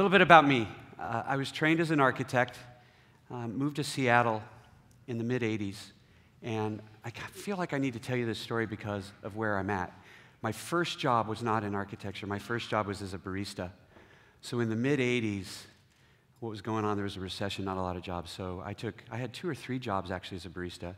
little bit about me. I was trained as an architect, moved to Seattle in the mid-'80s, and I feel like I need to tell you this story because of where I'm at. My first job was not in architecture. My first job was as a barista. So in the mid-'80s, what was going on, there was a recession, not a lot of jobs. So I had 2 or 3 jobs actually as a barista,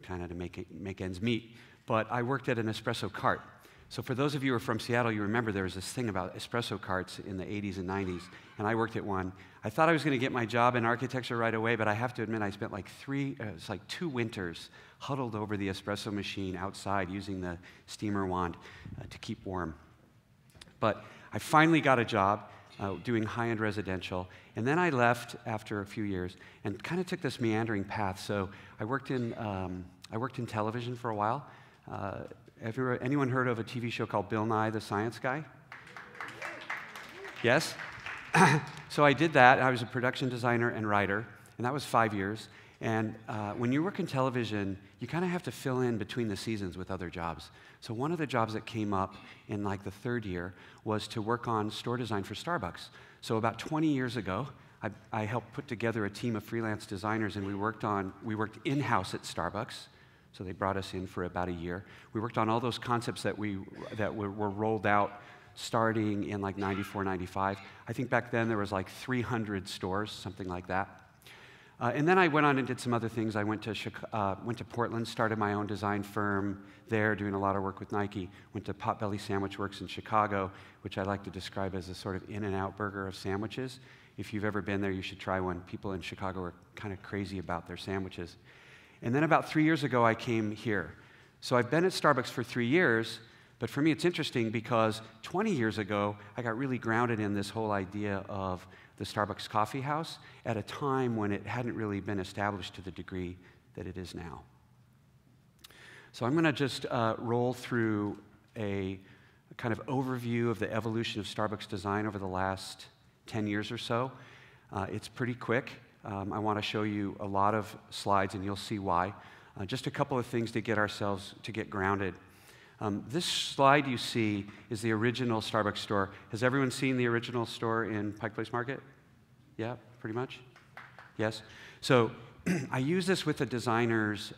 kind of to make ends meet. But I worked at an espresso cart. So for those of you who are from Seattle, you remember there was this thing about espresso carts in the 80s and 90s, and I worked at one. I thought I was going to get my job in architecture right away, but I have to admit I spent like 2 winters huddled over the espresso machine outside using the steamer wand to keep warm. But I finally got a job doing high-end residential, and then I left after a few years and kind of took this meandering path. So I worked in television for a while. Anyone heard of a TV show called Nye the Science Guy? Yes? So I did that. I was a production designer and writer, and that was 5 years. And when you work in television, you kind of have to fill in between the seasons with other jobs. So one of the jobs that came up in like the 3rd year was to work on store design for Starbucks. So about 20 years ago, I helped put together a team of freelance designers, and we worked in-house at Starbucks. So they brought us in for about a year. We worked on all those concepts that were rolled out starting in like 94, 95. I think back then there was like 300 stores, something like that. And then I went on and did some other things. I went to Portland, started my own design firm there, doing a lot of work with Nike. Went to Potbelly Sandwich Works in Chicago, which I like to describe as a sort of In-N-Out burger of sandwiches. If you've ever been there, you should try one. People in Chicago are kind of crazy about their sandwiches. And then about 3 years ago, I came here. So I've been at Starbucks for 3 years, but for me it's interesting because 20 years ago, I got really grounded in this whole idea of the Starbucks coffee house at a time when it hadn't really been established to the degree that it is now. So I'm going to just roll through a kind of overview of the evolution of Starbucks design over the last 10 years or so. It's pretty quick. I want to show you a lot of slides, and you'll see why. Just a couple of things to get grounded. This slide you see is the original Starbucks store. Has everyone seen the original store in Pike Place Market? Yeah, pretty much? Yes? So I use this with the designers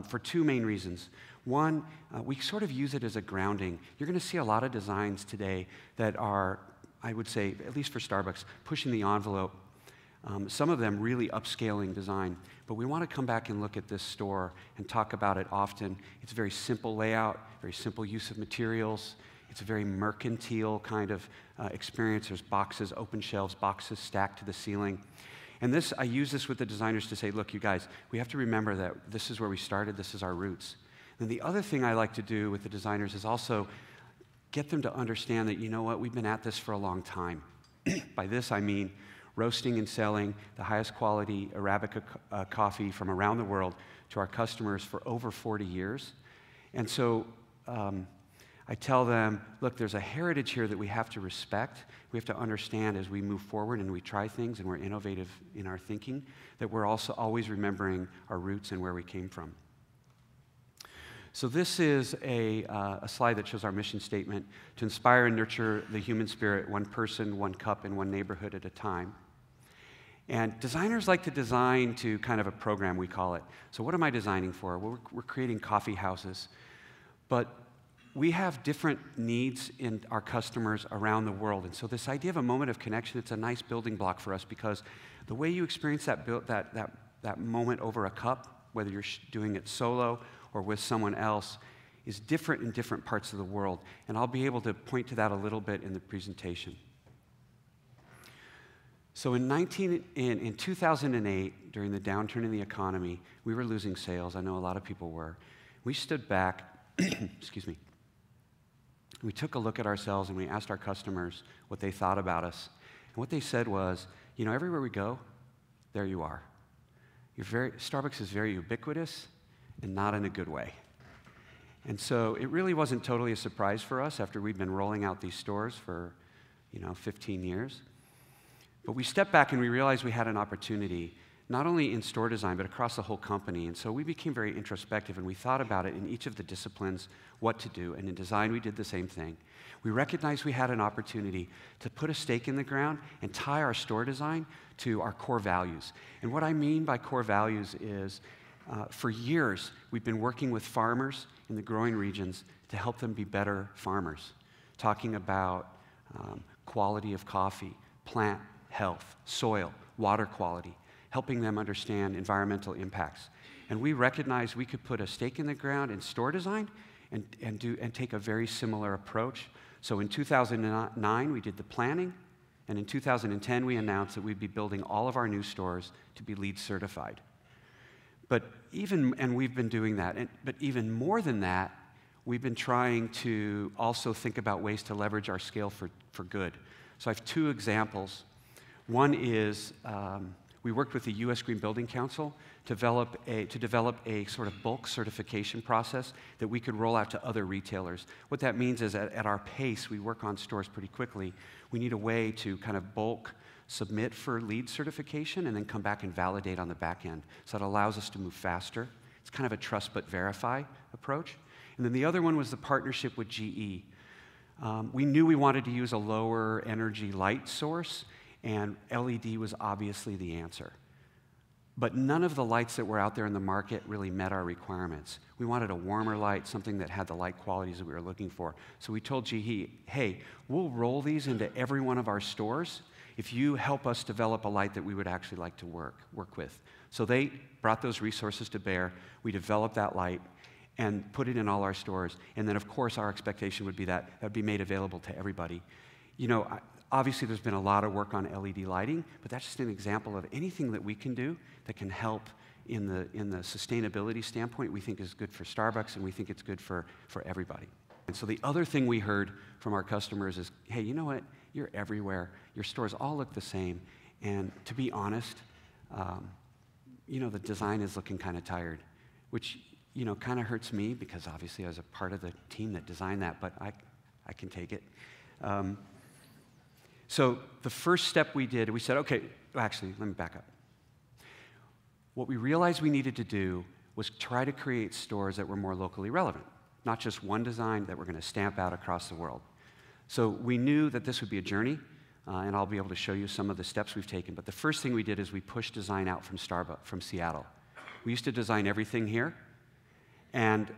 for 2 main reasons. One, we sort of use it as a grounding. You're going to see a lot of designs today that are, I would say, at least for Starbucks, pushing the envelope. Some of them really upscaling design, but we want to come back and look at this store and talk about it often. It's a very simple layout, very simple use of materials. It's a very mercantile kind of experience. There's boxes, open shelves, boxes stacked to the ceiling. And I use this with the designers to say, look, you guys, we have to remember that this is where we started, this is our roots. And the other thing I like to do with the designers is also get them to understand that, you know what, we've been at this for a long time. By this I mean roasting and selling the highest quality Arabica coffee from around the world to our customers for over 40 years. And so I tell them, look, there's a heritage here that we have to respect. We have to understand as we move forward and we try things and we're innovative in our thinking, that we're also always remembering our roots and where we came from. So this is a slide that shows our mission statement: to inspire and nurture the human spirit, one person, one cup, and one neighborhood at a time. And designers like to design to kind of a program, we call it. So what am I designing for? Well, we're creating coffee houses. But we have different needs in our customers around the world. And so this idea of a moment of connection, it's a nice building block for us, because the way you experience that moment over a cup, whether you're doing it solo or with someone else, is different in different parts of the world. And I'll be able to point to that a little bit in the presentation. So in 2008, during the downturn in the economy, we were losing sales. I know a lot of people were. We stood back, excuse me. We took a look at ourselves and we asked our customers what they thought about us. And what they said was, you know, everywhere we go, there you are. Starbucks is very ubiquitous and not in a good way. And so it really wasn't totally a surprise for us after we'd been rolling out these stores for, 15 years. But we stepped back and we realized we had an opportunity not only in store design, but across the whole company. And so we became very introspective, and we thought about it in each of the disciplines, what to do. And in design, we did the same thing. We recognized we had an opportunity to put a stake in the ground and tie our store design to our core values. And what I mean by core values is, for years, we've been working with farmers in the growing regions to help them be better farmers, talking about quality of coffee, plant health, soil, water quality, helping them understand environmental impacts. And we recognized we could put a stake in the ground in store design and take a very similar approach. So in 2009, we did the planning, and in 2010, we announced that we'd be building all of our new stores to be LEED certified. And we've been doing that. But even more than that, we've been trying to also think about ways to leverage our scale for good. So I have two examples. One is we worked with the U.S. Green Building Council to develop a sort of bulk certification process that we could roll out to other retailers. What that means is at our pace, we work on stores pretty quickly. We need a way to kind of bulk submit for LEED certification and then come back and validate on the back end. So it allows us to move faster. It's kind of a trust but verify approach. And then the other one was the partnership with GE. We knew we wanted to use a lower energy light source, and LED was obviously the answer. But none of the lights that were out there in the market really met our requirements. We wanted a warmer light, something that had the light qualities that we were looking for. So we told GE, hey, we'll roll these into every one of our stores if you help us develop a light that we would actually like to work with. So they brought those resources to bear. We developed that light and put it in all our stores. And then, of course, our expectation would be that that would be made available to everybody. You know, obviously, there's been a lot of work on LED lighting, but that's just an example of anything that we can do that can help in the sustainability standpoint. We think is good for Starbucks, and we think it's good for everybody. And so the other thing we heard from our customers is, hey, you know what? You're everywhere. Your stores all look the same. And to be honest, you know, the design is looking kind of tired, which, you know, kind of hurts me because obviously I was a part of the team that designed that, but I can take it. So the first step we did, we said, okay, actually, let me back up. What we realized we needed to do was try to create stores that were more locally relevant, not just one design that we're going to stamp out across the world. So we knew that this would be a journey, and I'll be able to show you some of the steps we've taken. But the first thing we did is we pushed design out from Seattle. We used to design everything here, and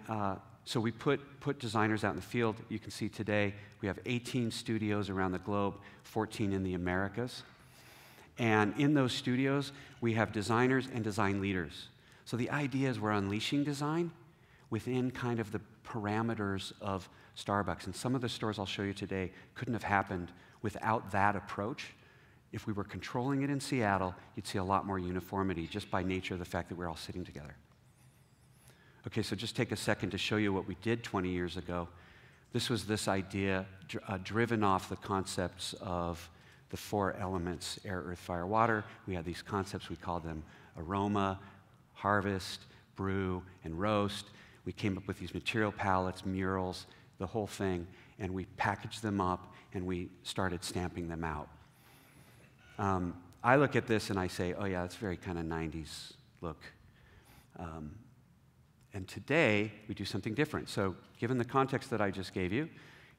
so we put designers out in the field. You can see today we have 18 studios around the globe, 14 in the Americas. And in those studios, we have designers and design leaders. So the idea is we're unleashing design within kind of the parameters of Starbucks. And some of the stores I'll show you today couldn't have happened without that approach. If we were controlling it in Seattle, you'd see a lot more uniformity just by nature of the fact that we're all sitting together. Okay, so just take a second to show you what we did 20 years ago. This was this idea driven off the concepts of the 4 elements, air, earth, fire, water. We had these concepts, we called them aroma, harvest, brew, and roast. We came up with these material palettes, murals, the whole thing, and we packaged them up and we started stamping them out. I look at this and I say, oh yeah, that's very kind of 90s look. And today, we do something different. So given the context that I just gave you,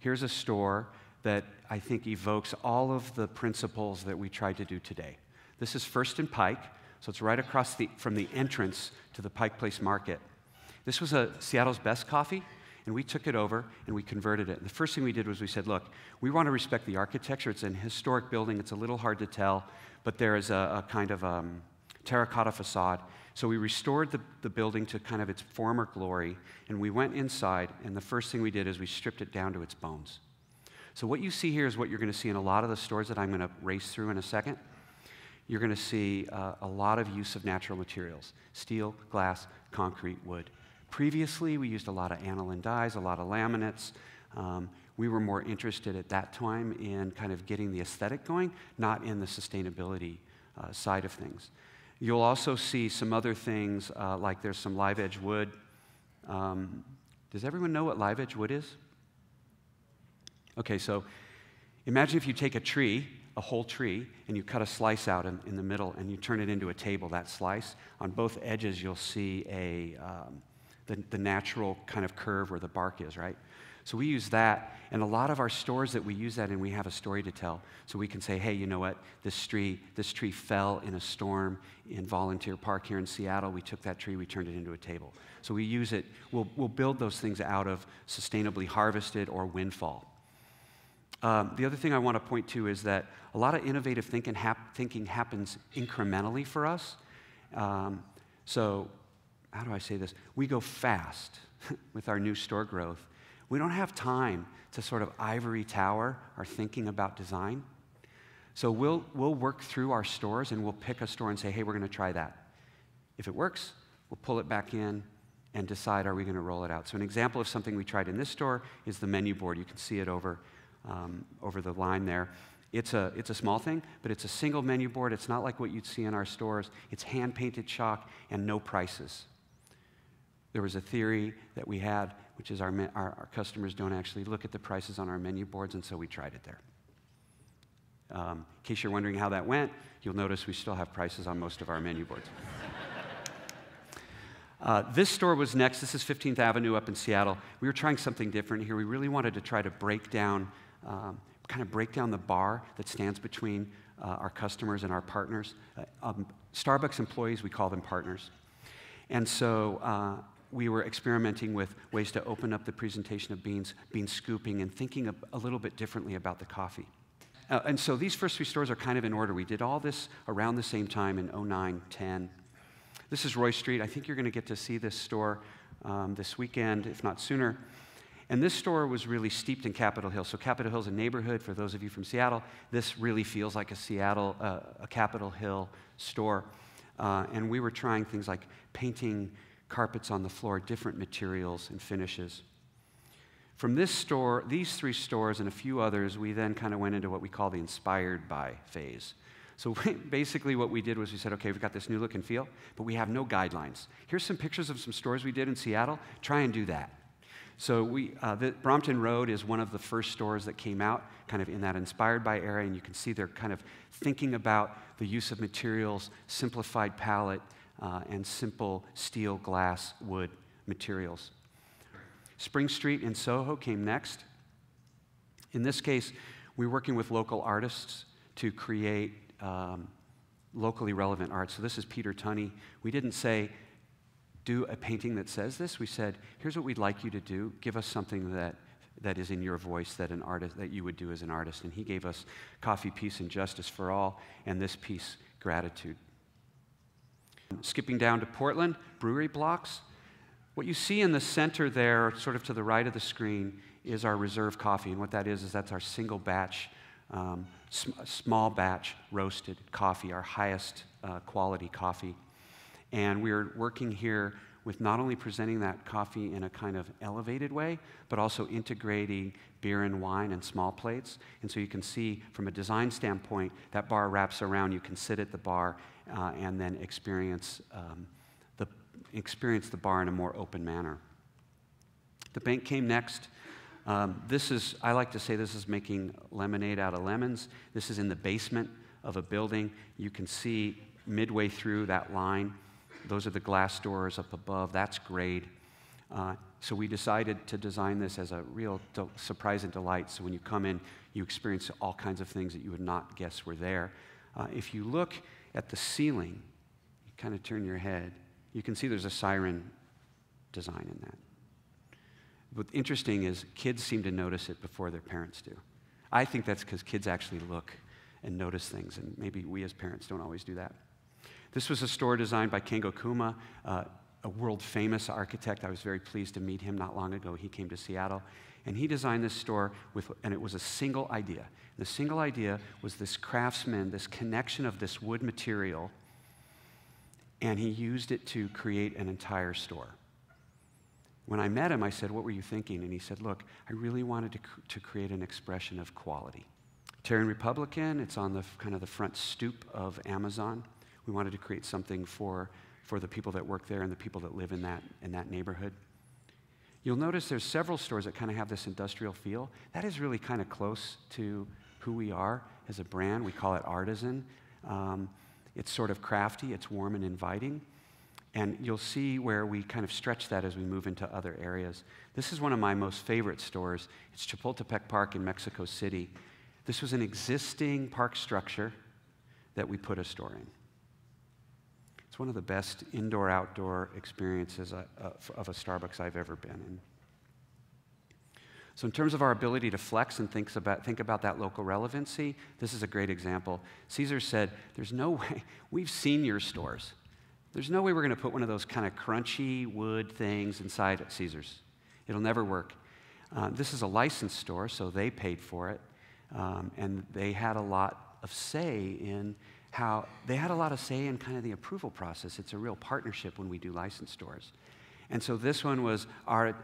here's a store that I think evokes all of the principles that we tried to do today. This is First and Pike, so it's right across from the entrance to the Pike Place Market. This was Seattle's best coffee, and we took it over and we converted it. And the first thing we did was we said, look, we want to respect the architecture. It's an historic building. It's a little hard to tell, but there is a kind of terracotta facade. So we restored the building to kind of its former glory, and we went inside, and the first thing we did is we stripped it down to its bones. So what you see here is what you're going to see in a lot of the stores that I'm going to race through in a second. You're going to see a lot of use of natural materials: steel, glass, concrete, wood. Previously, we used a lot of aniline dyes, a lot of laminates. We were more interested at that time in kind of getting the aesthetic going, not in the sustainability side of things. You'll also see some other things, like there's some live edge wood. Does everyone know what live edge wood is? Okay, so imagine if you take a tree, a whole tree, and you cut a slice out in the middle, and you turn it into a table, that slice. On both edges, you'll see the natural kind of curve where the bark is, right? So we use that, and a lot of our stores that we use that in, we have a story to tell. So we can say, hey, you know what? This tree fell in a storm in Volunteer Park here in Seattle. We took that tree, we turned it into a table. So we use it, we'll build those things out of sustainably harvested or windfall. The other thing I want to point to is that a lot of innovative thinking happens incrementally for us. So how do I say this? We go fast with our new store growth. We don't have time to sort of ivory tower our thinking about design. So we'll work through our stores, and we'll pick a store and say, hey, we're going to try that. If it works, we'll pull it back in and decide, are we going to roll it out? So an example of something we tried in this store is the menu board. You can see it over the line there. It's a small thing, but it's a single menu board. It's not like what you'd see in our stores. It's hand-painted chalk and no prices. There was a theory that we had, which is our customers don't actually look at the prices on our menu boards, and so we tried it there. In case you're wondering how that went, you'll notice we still have prices on most of our menu boards. This store was next. This is 15th Avenue up in Seattle. We were trying something different here. We really wanted to try to break down the bar that stands between our customers and our partners. Starbucks employees, we call them partners. And so we were experimenting with ways to open up the presentation of bean scooping and thinking a little bit differently about the coffee. And so these first three stores are kind of in order. We did all this around the same time in 2009, 10. This is Roy Street. I think you're going to get to see this store this weekend, if not sooner. And this store was really steeped in Capitol Hill. So Capitol Hill is a neighborhood for those of you from Seattle. This really feels like a Capitol Hill store. And we were trying things like painting carpets on the floor, different materials and finishes. From this store, these three stores and a few others, we then kind of went into what we call the inspired by phase. So basically what we did was we said, okay, we've got this new look and feel, but we have no guidelines. Here's some pictures of some stores we did in Seattle. Try and do that. So the Brompton Road is one of the first stores that came out kind of in that inspired by era, and you can see they're kind of thinking about the use of materials, simplified palette, and simple steel, glass, wood materials. Spring Street in Soho came next. In this case, we're working with local artists to create locally relevant art. So this is Peter Tunney. We didn't say, do a painting that says this. We said, here's what we'd like you to do. Give us something that is in your voice that you would do as an artist. And he gave us Coffee, Peace, and Justice for All, and this piece, Gratitude. Skipping down to Portland, Brewery blocks. What you see in the center there, sort of to the right of the screen, is our reserve coffee. And what that is that's our single batch, small batch roasted coffee, our highest quality coffee. And we're working here with not only presenting that coffee in a kind of elevated way, but also integrating beer and wine in small plates. And so you can see from a design standpoint, that bar wraps around. You can sit at the bar and then experience the bar in a more open manner. The bank came next. I like to say this is making lemonade out of lemons. This is in the basement of a building. You can see midway through that line, those are the glass doors up above. That's grade. So we decided to design this as a real surprise and delight. So when you come in, you experience all kinds of things that you would not guess were there. If you look at the ceiling, you kind of turn your head, you can see there's a siren design in that. What's interesting is kids seem to notice it before their parents do. I think that's because kids actually look and notice things, and maybe we as parents don't always do that. This was a store designed by Kengo Kuma, a world-famous architect. I was very pleased to meet him not long ago. He came to Seattle, and he designed this store and it was a single idea. The single idea was this craftsman, this connection of this wood material, and he used it to create an entire store. When I met him, I said, what were you thinking? And he said, look, I really wanted to create an expression of quality. Terran Republican, it's on the kind of the front stoop of Amazon. We wanted to create something for the people that work there and the people that live in that neighborhood. You'll notice there's several stores that kind of have this industrial feel. That is really kind of close to who we are as a brand. We call it artisan. It's sort of crafty, it's warm and inviting. And you'll see where we kind of stretch that as we move into other areas. This is one of my most favorite stores. It's Chapultepec Park in Mexico City. This was an existing park structure that we put a store in. It's one of the best indoor-outdoor experiences of a Starbucks I've ever been in. So in terms of our ability to flex and think about that local relevancy, this is a great example. Caesar said, there's no way, we've seen your stores. There's no way we're going to put one of those kind of crunchy wood things inside at Caesar's. It'll never work. This is a licensed store, so they paid for it. And they had a lot of say in kind of the approval process. It's a real partnership when we do licensed stores. And so this one was our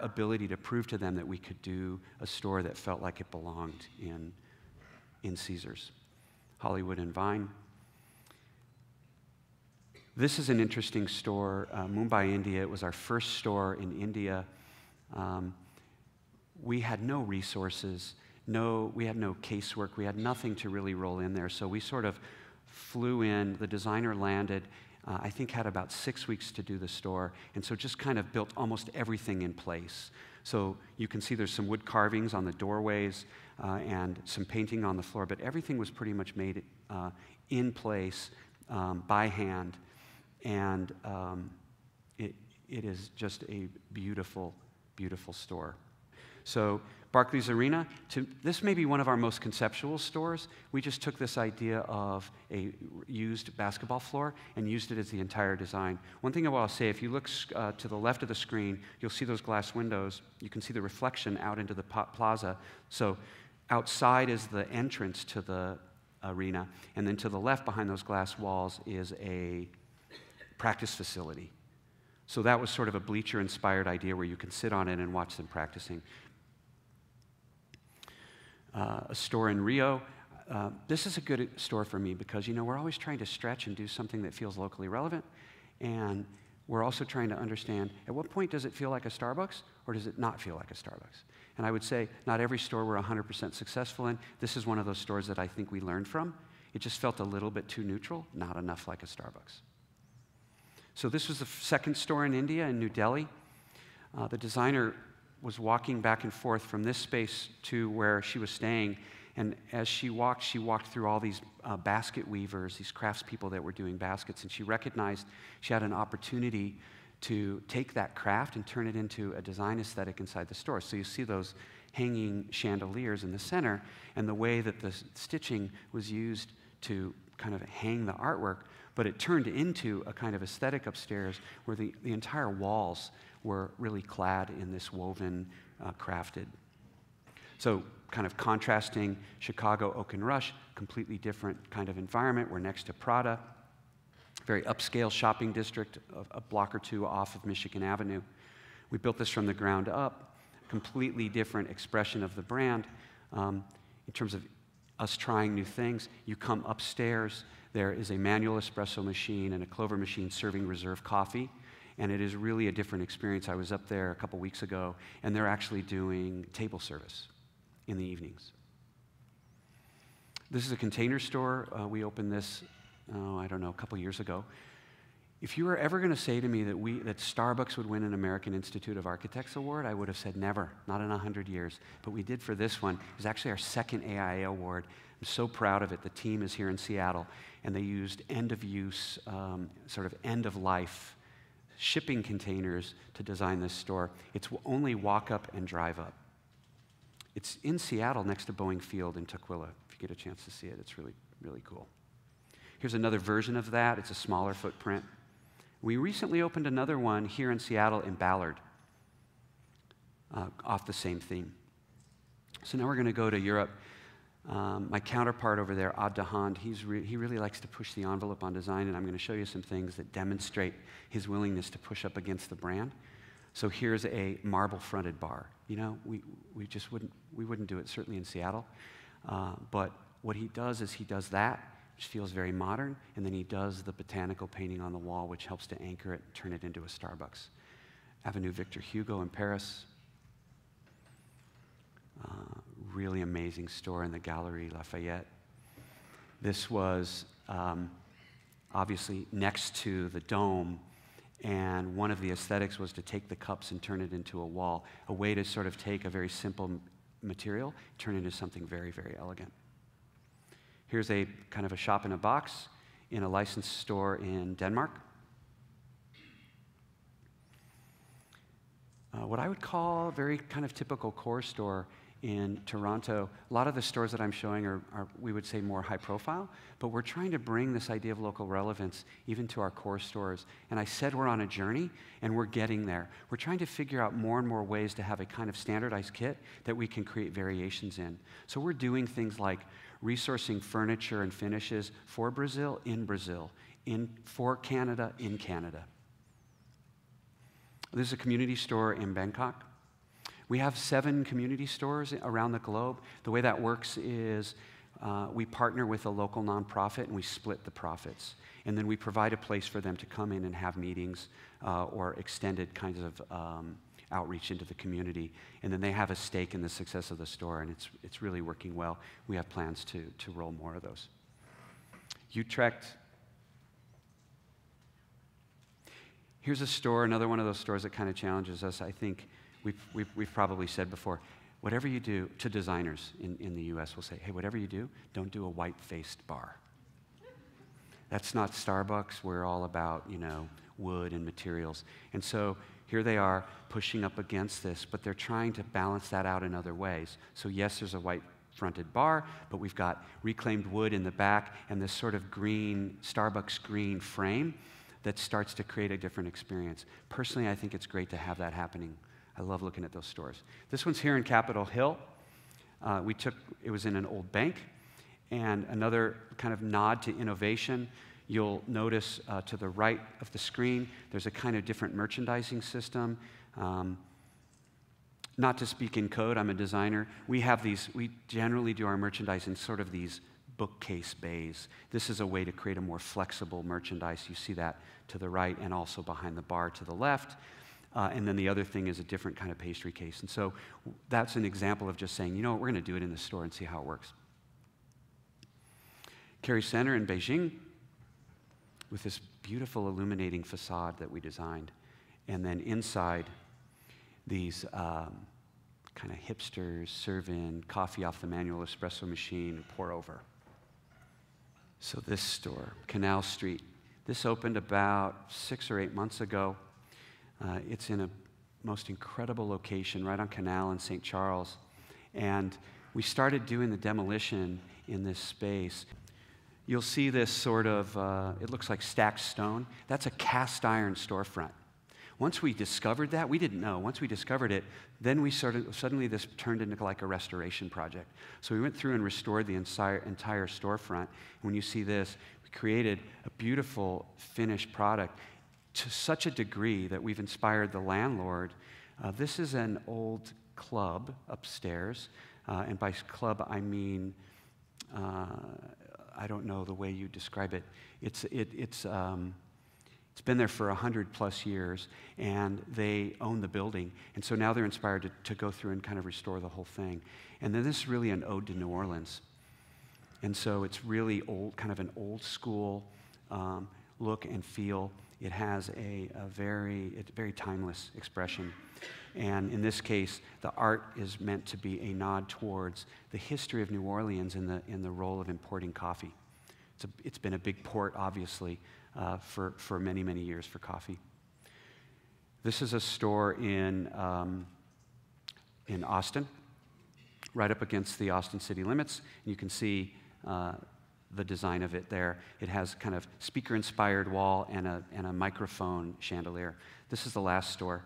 ability to prove to them that we could do a store that felt like it belonged in Caesar's. Hollywood and Vine. This is an interesting store, Mumbai, India. It was our first store in India. We had no resources, we had no casework, we had nothing to really roll in there. So we sort of flew in, the designer landed, I think had about 6 weeks to do the store, and so just kind of built almost everything in place. So you can see there's some wood carvings on the doorways and some painting on the floor, but everything was pretty much made in place by hand, and it is just a beautiful, beautiful store. So Barclays Arena, this may be one of our most conceptual stores. We just took this idea of a used basketball floor and used it as the entire design. One thing I will say, if you look to the left of the screen, you'll see those glass windows. You can see the reflection out into the plaza. So outside is the entrance to the arena, and then to the left behind those glass walls is a practice facility. So that was sort of a bleacher-inspired idea where you can sit on it and watch them practicing. A store in Rio. This is a good store for me because, you know, we're always trying to stretch and do something that feels locally relevant, and we're also trying to understand, at what point does it feel like a Starbucks, or does it not feel like a Starbucks? And I would say not every store we're 100% successful in. This is one of those stores that I think we learned from. It just felt a little bit too neutral, not enough like a Starbucks. So this was the second store in India, in New Delhi. The designer was walking back and forth from this space to where she was staying, and as she walked through all these basket weavers, these craftspeople that were doing baskets, and she recognized she had an opportunity to take that craft and turn it into a design aesthetic inside the store. So you see those hanging chandeliers in the center, and the way that the stitching was used to kind of hang the artwork, but it turned into a kind of aesthetic upstairs where the entire walls were really clad in this woven, crafted. So kind of contrasting Chicago, Oak and Rush, completely different kind of environment. We're next to Prada, very upscale shopping district, a block or two off of Michigan Avenue. We built this from the ground up, completely different expression of the brand. In terms of us trying new things, you come upstairs, there is a manual espresso machine and a Clover machine serving reserve coffee, and it is really a different experience. I was up there a couple weeks ago, and they're actually doing table service in the evenings. This is a Container Store. We opened this, I don't know, a couple years ago. If you were ever going to say to me that Starbucks would win an American Institute of Architects award, I would have said never, not in 100 years. But we did for this one. It was actually our second AIA award. I'm so proud of it. The team is here in Seattle, and they used end-of-use, sort of end-of-life shipping containers to design this store. It's only walk up and drive up. It's in Seattle next to Boeing Field in Tukwila. If you get a chance to see it, it's really, really cool. Here's another version of that. It's a smaller footprint. We recently opened another one here in Seattle in Ballard, off the same theme. So now we're going to go to Europe. My counterpart over there, Ad Dahand, he really likes to push the envelope on design, and I'm going to show you some things that demonstrate his willingness to push up against the brand. So here's a marble-fronted bar. You know, we wouldn't do it, certainly in Seattle. But what he does is he does that, which feels very modern, and then he does the botanical painting on the wall, which helps to anchor it, turn it into a Starbucks. Avenue Victor Hugo in Paris. really amazing store in the Galerie Lafayette. This was obviously next to the dome, and one of the aesthetics was to take the cups and turn it into a wall, a way to sort of take a very simple material, turn it into something very, very elegant. Here's a kind of a shop in a box in a licensed store in Denmark. What I would call a very kind of typical core store in Toronto. A lot of the stores that I'm showing are, we would say, more high profile, but we're trying to bring this idea of local relevance even to our core stores. And I said we're on a journey, and we're getting there. We're trying to figure out more and more ways to have a kind of standardized kit that we can create variations in. So we're doing things like resourcing furniture and finishes for Brazil, for Canada, in Canada. This is a community store in Bangkok. We have 7 community stores around the globe. The way that works is we partner with a local nonprofit and we split the profits. And then we provide a place for them to come in and have meetings or extended kinds of outreach into the community. And then they have a stake in the success of the store, and it's really working well. We have plans to roll more of those. Utrecht. Here's a store, another one of those stores that kind of challenges us. I think we've probably said before, whatever you do, to designers in the US, we'll say, hey, whatever you do, don't do a white-faced bar. That's not Starbucks. We're all about, wood and materials. And so here they are pushing up against this, but they're trying to balance that out in other ways. So yes, there's a white-fronted bar, but we've got reclaimed wood in the back and this sort of green, Starbucks green frame that starts to create a different experience. Personally, I think it's great to have that happening. I love looking at those stores. This one's here in Capitol Hill. It was in an old bank, and another kind of nod to innovation. You'll notice to the right of the screen, there's a kind of different merchandising system. Not to speak in code, I'm a designer. We generally do our merchandise in sort of these bookcase bays. This is a way to create a more flexible merchandise. You see that to the right and also behind the bar to the left. And then the other thing is a different kind of pastry case. And so that's an example of just saying, you know what, we're going to do it in the store and see how it works. Kerry Center in Beijing with this beautiful illuminating facade that we designed. And then inside, these kind of hipsters serve in coffee off the manual espresso machine and pour over. So this store, Canal Street, this opened about 6 or 8 months ago. It's in a most incredible location right on Canal in St. Charles. And we started doing the demolition in this space. You'll see this sort of, it looks like stacked stone. That's a cast iron storefront. Once we discovered that, we didn't know. Once we discovered it, then suddenly this turned into like a restoration project. So we went through and restored the entire storefront. When you see this, we created a beautiful finished product to such a degree that we've inspired the landlord. This is an old club upstairs. And by club, I mean, I don't know the way you describe it. It's been there for 100+ years, and they own the building. And so now they're inspired to go through and kind of restore the whole thing. And then this is really an ode to New Orleans. And so it's really old, kind of an old school look and feel. It has a very timeless expression. And in this case, the art is meant to be a nod towards the history of New Orleans in the role of importing coffee. It's been a big port, obviously, for many, many years for coffee. This is a store in Austin, right up against the Austin city limits. And you can see the design of it there. It has kind of speaker-inspired wall and a microphone chandelier. This is the last store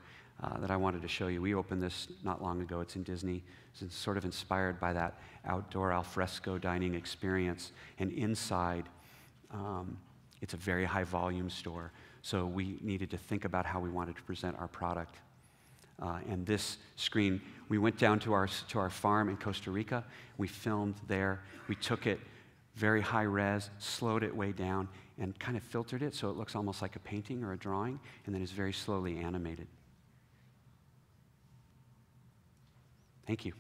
that I wanted to show you. We opened this not long ago. It's in Disney. It's sort of inspired by that outdoor alfresco dining experience. And inside, it's a very high volume store. So we needed to think about how we wanted to present our product. And this screen, we went down to our farm in Costa Rica. We filmed there. We took it very high res, slowed it way down, and kind of filtered it so it looks almost like a painting or a drawing, and then it's very slowly animated. Thank you.